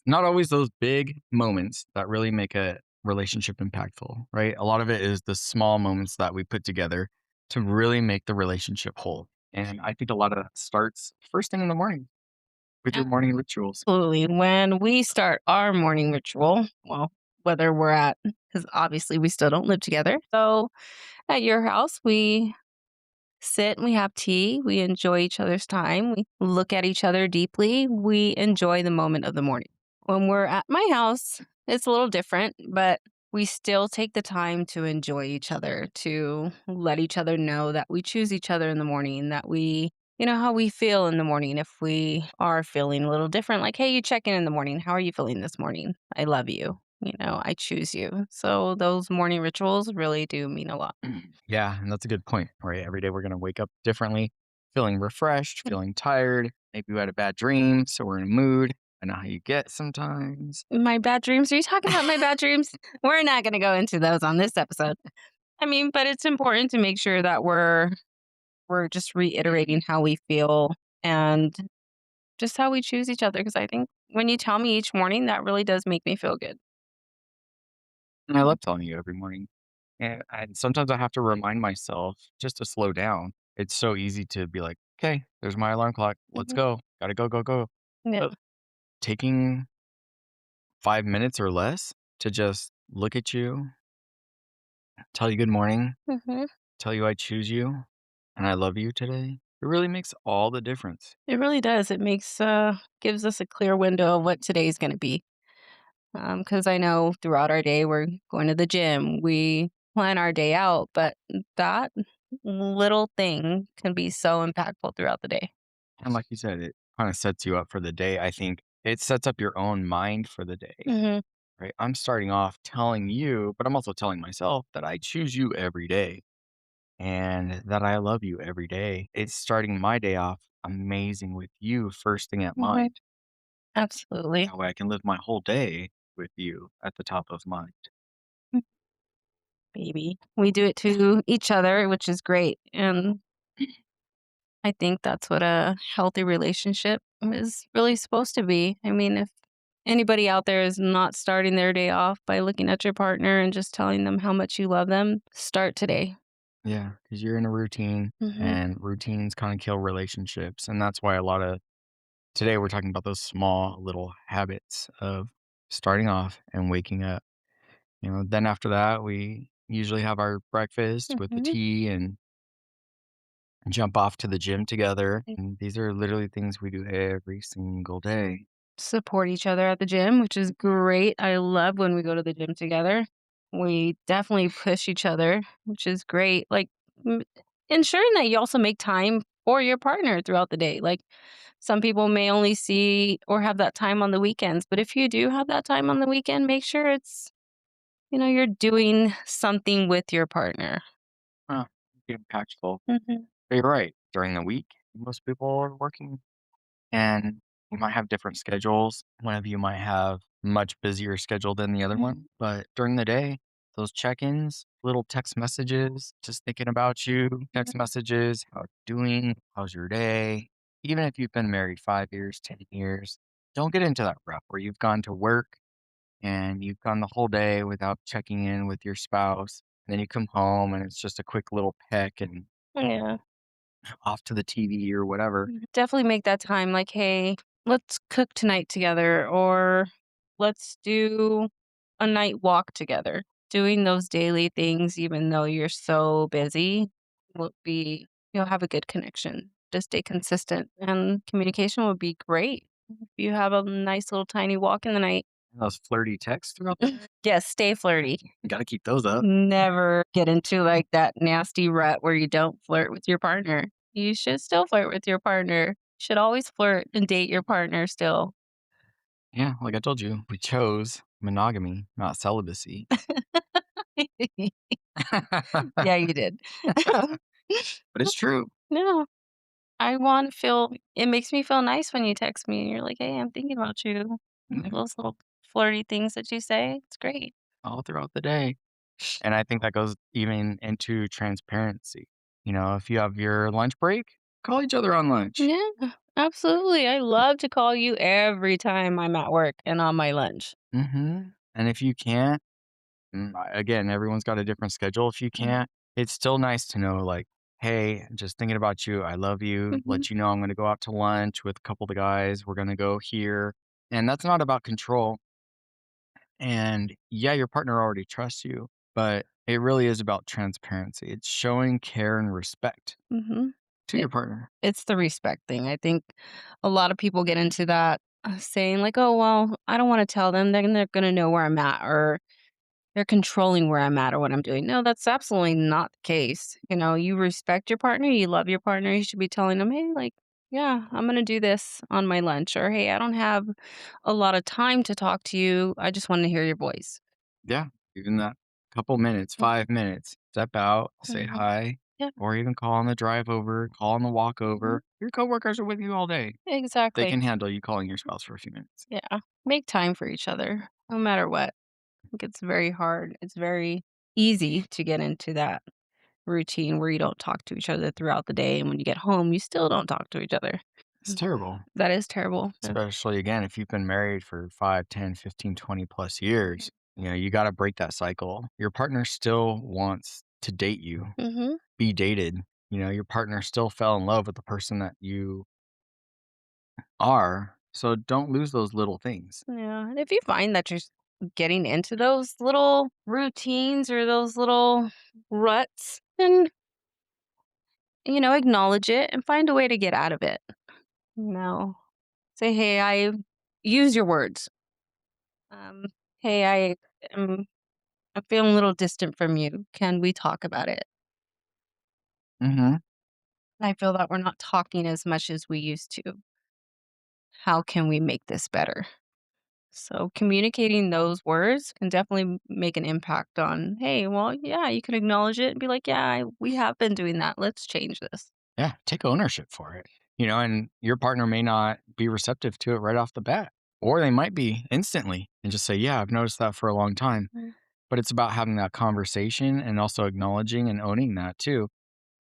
not always those big moments that really make a relationship impactful, right? A lot of it is the small moments that we put together to really make the relationship whole. And I think a lot of that starts first thing in the morning with your morning rituals. Absolutely. When we start our morning ritual, well, whether we're at, because obviously we still don't live together. So at your house, we sit and we have tea. We enjoy each other's time. We look at each other deeply. We enjoy the moment of the morning. When we're at my house, it's a little different, but we still take the time to enjoy each other, to let each other know that we choose each other in the morning, that we, how we feel in the morning. If we are feeling a little different, like, hey, you check in the morning. How are you feeling this morning? I love you. I choose you. So those morning rituals really do mean a lot. Yeah, and that's a good point, right? Every day we're going to wake up differently, feeling refreshed, feeling tired. Maybe we had a bad dream, so we're in a mood. I know how you get sometimes. My bad dreams? Are you talking about my bad dreams? We're not gonna go into those on this episode. I mean, but it's important to make sure that we're just reiterating how we feel and just how we choose each other. Because I think when you tell me each morning, that really does make me feel good. And I love telling you every morning. And sometimes I have to remind myself just to slow down. It's so easy to be like, okay, there's my alarm clock. Let's Mhm. go. Gotta go, go, go. Yeah. But taking 5 minutes or less to just look at you, tell you good morning, Mhm. tell you I choose you and I love you today, it really makes all the difference. It really does. It makes gives us a clear window of what today's gonna be. Because I know throughout our day we're going to the gym, we plan our day out, but that little thing can be so impactful throughout the day. And like you said, it kind of sets you up for the day. I think it sets up your own mind for the day, Mhm. right? I'm starting off telling you, but I'm also telling myself that I choose you every day and that I love you every day. It's starting my day off amazing with you first thing at Mhm. mind. Absolutely. That way I can live my whole day with you at the top of mind. Mm, Baby. We do it to each other, which is great. And I think that's what a healthy relationship is really supposed to be. I mean, if anybody out there is not starting their day off by looking at your partner and just telling them how much you love them, start today. Yeah, because you're in a routine Mhm. and routines kind of kill relationships. And that's why a lot of today we're talking about those small little habits of starting off and waking up. Then after that, we usually have our breakfast with the Mhm. tea and jump off to the gym together. And these are literally things we do every single day. Support each other at the gym, which is great. I love when we go to the gym together. We definitely push each other, which is great. Like m- ensuring that you also make time for your partner throughout the day. Like some people may only see or have that time on the weekends, but if you do have that time on the weekend, make sure you're doing something with your partner. Huh, impactful. Mhm. But you're right. During the week, most people are working and you might have different schedules. One of you might have much busier schedule than the other one. Mhm. But during the day, those check-ins, little text messages, just thinking about you, text messages, how you doing, how's your day? Even if you've been married 5 years, 10 years, don't get into that rut where you've gone to work and you've gone the whole day without checking in with your spouse. And then you come home and it's just a quick little peck and Yeah. off to the TV or whatever. Definitely make that time like, "Hey, let's cook tonight together," or "Let's do a night walk together." Doing those daily things, even though you're so busy, will be you'll have a good connection. Just stay consistent, and communication would be great if you have a nice little tiny walk in the night. And those flirty texts throughout the day, Yes, stay flirty. you gotta keep those up. Never get into, like, that nasty rut where you don't flirt with your partner. You should still flirt with your partner. Should always flirt and date your partner still. Yeah, like I told you, we chose monogamy, not celibacy. Yeah, you did. But it's true. No, I wanna feel it makes me feel nice when you text me and you're like, "Hey, I'm thinking about you." Yeah, Those little flirty things that you say, it's great. all throughout the day. And I think that goes even into transparency. If you have your lunch break, call each other on lunch. Yeah. Absolutely. I love to call you every time I'm at work and on my lunch. And if you can't, again, everyone's got a different schedule. If you Mhm. can't, it's still nice to know, like, hey, just thinking about you. I love you. Mhm. Let you know I'm going to go out to lunch with a couple of the guys. We're going to go here. And that's not about control. And yeah, your partner already trusts you, but it really is about transparency. It's showing care and respect Mhm. to your partner. It's the respect thing. I think a lot of people get into that saying like, "Oh, well, I don't wanna tell them, then they're gonna know where I'm at," or they're controlling where I'm at or what I'm doing. No, that's absolutely not the case. You know, you respect your partner, you love your partner, you should be telling them, "Hey, like, yeah, I'm gonna do this on my lunch," or, "Hey, I don't have a lot of time to talk to you. I just wanna hear your voice." Yeah, even that couple minutes, 5 minutes, step out, say Mhm. hi, Yeah. or even call on the drive over, call on the walk Mhm. over. Your coworkers are with you all day. They Exactly. can handle you calling your spouse for a few minutes. Yeah. Make time for each other no matter what. I think it's very hard. It's very easy to get into that routine where you don't talk to each other throughout the day, and when you get home, you still don't talk to each other. It's terrible, That is terrible. especially again, if you've been married for 5, 10, 15, 20 plus years, you got to break that cycle. Your partner still wants to date you, Mhm. be dated. Your partner still fell in love with the person that you are. So don't lose those little things. Yeah, and if you find that you're getting into those little routines or those little ruts, then, acknowledge it and find a way to get out of it. You know, say, "Hey, I" use your words. "Hey, am I'm feeling a little distant from you. Can we talk about it? Hmm. I feel that we're not talking as much as we used to. How can we make this better?" So, communicating those words can definitely make an impact on, hey, well, yeah, you can acknowledge it and be like, yeah, we have been doing that. Let's change this. Yeah, take ownership for it. And your partner may not be receptive to it right off the bat, or they might be instantly and just say, "Yeah, I've noticed that for a long time." Mm. But it's about having that conversation and also acknowledging and owning that too.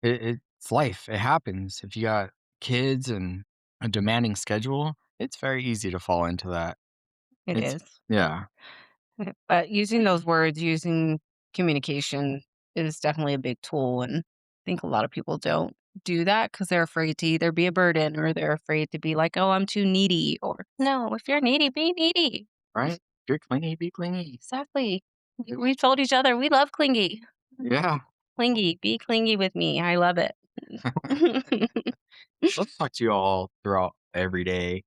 It's life. It happens. If you got kids and a demanding schedule, it's very easy to fall into that. It It's is. yeah, But using those words, using communication is definitely a big tool. And I think a lot of people don't do that because they're afraid to either be a burden or they're afraid to be like, oh, I'm too needy. Or, no, if you're needy, be needy. right. If you're clingy, be clingy. Exactly. We told each other we love clingy. Yeah. Clingy, be clingy with me. I love it. Let's talk to you all throughout every day,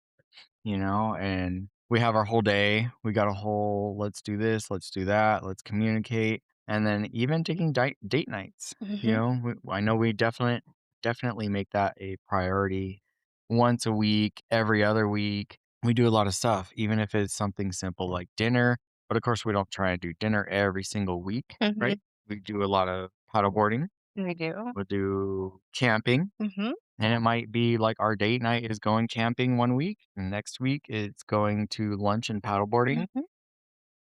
and we have our whole day. We got a whole let's do this, let's do that, let's communicate. And then even taking date nights, Mhm, I know we definitely make that a priority once a week, every other week. We do a lot of stuff, even if it's something simple like dinner. But of course, we don't try and do dinner every single week, mhm. right? We do a lot of paddleboarding, We do. we'll do camping, Mhm, and it might be like our date night is going camping one week, and next week it's going to lunch and paddleboarding. mhm.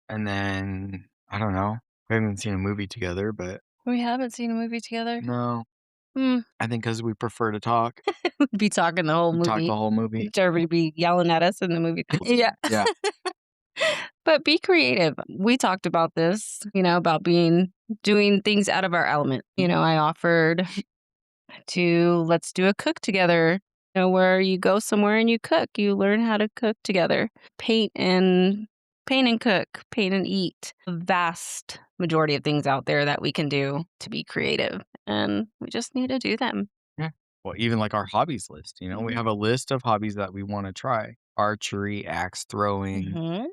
And then I don't know. We haven't seen a movie together, but We haven't seen a movie together. no, Mm, I think because we prefer to talk, we'd be talking the whole we talk the movie. whole movie. Everybody be yelling at us in the movie. Yeah. Yeah. But be creative. We talked about this, about doing things out of our element. I offered to let's do a cook together, where you go somewhere and you cook. You learn how to cook together. Paint and paint and cook, paint and eat. A vast majority of things out there that we can do to be creative. And we just need to do them. Yeah. Well, even like our hobbies list, we Mhm. have a list of hobbies that we want to try: archery, axe throwing, Mhm.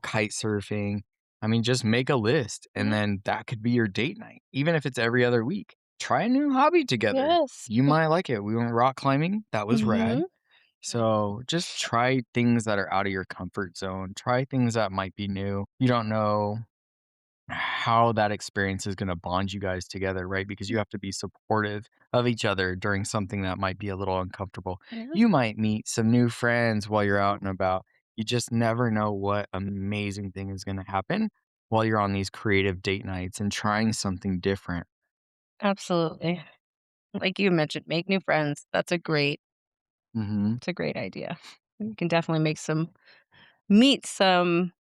kite surfing. I mean, just make a list, and Yeah. then that could be your date night, even if it's every other week. Try a new hobby together. Yes. You might like it. We went rock climbing. That was rad. Mhm. So just try things that are out of your comfort zone. Try things that might be new. You don't know how that experience is going to bond you guys together, right? Because you have to be supportive of each other during something that might be a little uncomfortable. Yeah. You might meet some new friends while you're out and about. You just never know what amazing thing is going to happen while you're on these creative date nights and trying something different. Absolutely. Like you mentioned, make new friends. That's a great Mhm. It's a great idea. You can definitely meet some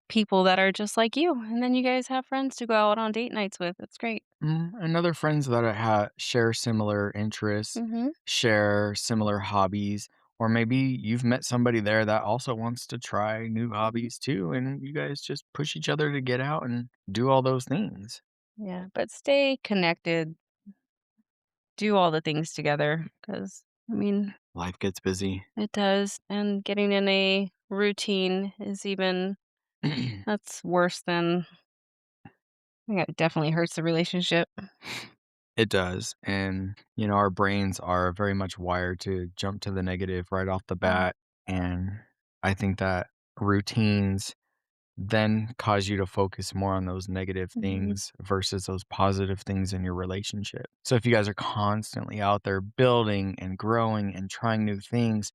people that are just like you, and then you guys have friends to go out on date nights with. It's great. And other friends that I share similar interests, Mhm, share similar hobbies, or maybe you've met somebody there that also wants to try new mhm. hobbies too, and you guys just push each other to get out and do all those things. Yeah, but stay connected, do all the things together, because I mean, Life gets busy. it does, and getting in a routine is even that's worse than I think it definitely hurts the relationship. It does. And, our brains are very much wired to jump to the negative right off the Mm, bat. And I think that routines then cause you to focus more on those negative mhm, things versus those positive things in your relationship. So if you guys are constantly out there building and growing and trying new things,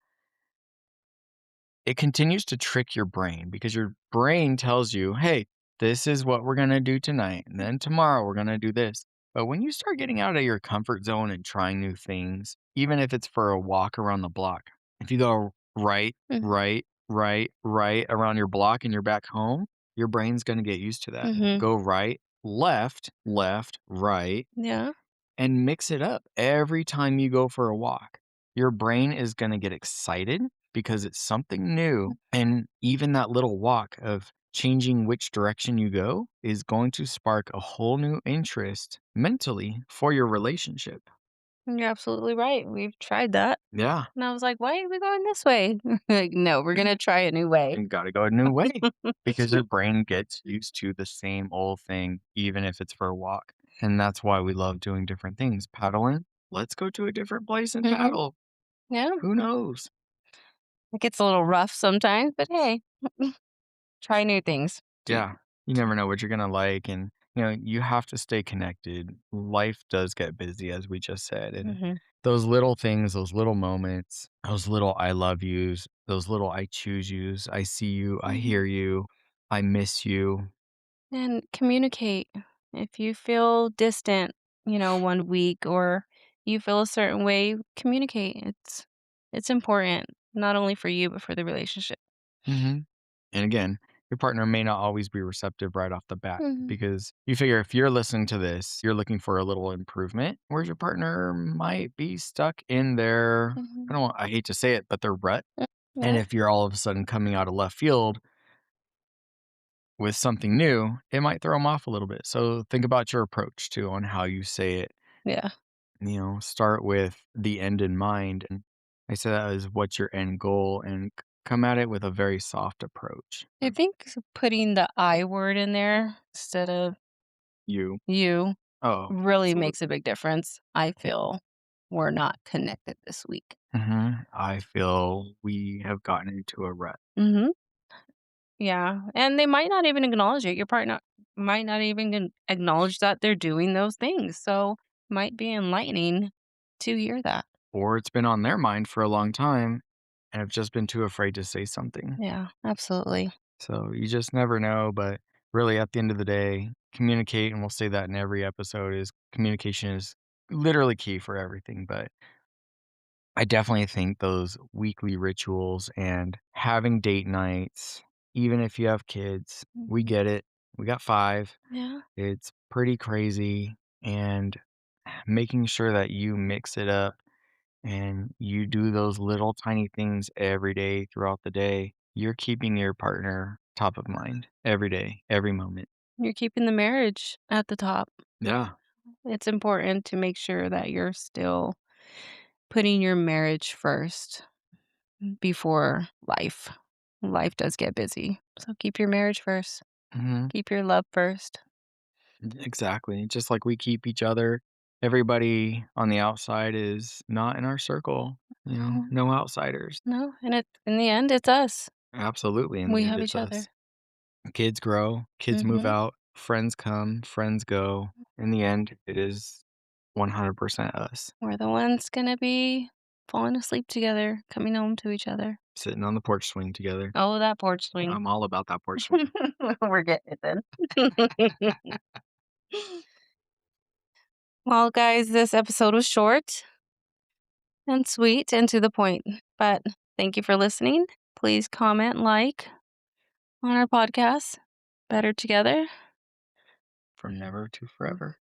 it continues to trick your brain because your brain tells you, hey, this is what we're going to do tonight. And then tomorrow we're going to do this. But when you start getting out of your comfort zone and trying new things, even if it's for a walk around the block, if you go right, mhm, right, right, right around your block and you're back home, your brain's going to get used to that. mhm. Go right, left, left, right, Yeah, and mix it up every time you go for a walk. Your brain is going to get excited because it's something new. And even that little walk of changing which direction you go is going to spark a whole new interest mentally for your relationship. you're absolutely right. We've tried that, Yeah. and I was like, "Why are we going this way?" Like, "No, we're gonna try a new way." And got to go a new way because your brain gets used to the same old thing, even if it's for a walk. And that's why we love doing different things. Paddling, let's go to a different place and Mhm. paddle. Yeah, Who knows? it gets a little rough sometimes, but hey, try new things. Do Yeah. You never know what you're gonna like, and, you have to stay connected. Life does get busy, as we just said, and Mhm, those little things, those little moments, those little "I love yous," those little "I choose yous," "I see you," "I mhm. hear you," "I miss you." And communicate. If you feel distant, one week or you feel a certain way, communicate. It's important, not only for you, but for the relationship. Mhm. And again, your partner may not always be receptive right off the bat Mhm, because you figure if you're listening to this, you're looking for a little improvement, whereas your partner might be stuck in their mhm. I hate to say it, but their rut. Mm, And yeah, if you're all of a sudden coming out of left field with something new, it might throw them off a little bit. So think about your approach too on how you say it. yeah. Start with the end in mind. And I say that as what's your end goal and come at it with a very soft approach I of think putting the I word in there instead of you. you Oh, really absolutely. makes a big difference. I feel we're not connected this week. I feel we have gotten into a rut. Mhm. Yeah, and they might not even acknowledge it. Your partner might not even acknowledge that they're doing those things. So, might be enlightening to hear that. Or it's been on their mind for a long time and have just been too afraid to say something. Yeah, absolutely. So you just never know, but really at the end of the day, communicate, and we'll say that in every episode is communication is literally key for everything. But I definitely think those weekly rituals and having date nights, even if you have kids, we Mhm. get it. We got five. Yeah, It's pretty crazy. And making sure that you mix it up and you do those little tiny things every day throughout the day, you're keeping your partner top of mind every day, every moment. you're keeping the marriage at the top. Yeah. It's important to make sure that you're still putting your marriage first before life. Life does get busy. So, keep your marriage first. Hmm. Keep your love first. Exactly. Just like we keep each other, everybody on the outside is not in our circle, Mhm. no outsiders. No, and in the end, it's us. Absolutely. In the We end, have it's each us. other. Kids grow, kids move Mhm. out, friends come, friends go. In the end, it is 100% us We're the ones gonna be falling asleep together, coming home to each other. sitting on the porch swing together. Oh, that porch swing. I'm all about that porch swing. We're getting it then. Well, guys, this episode was short. and sweet and to the point. But thank you for listening. Please comment, like on our podcast, Better Together. From never to forever.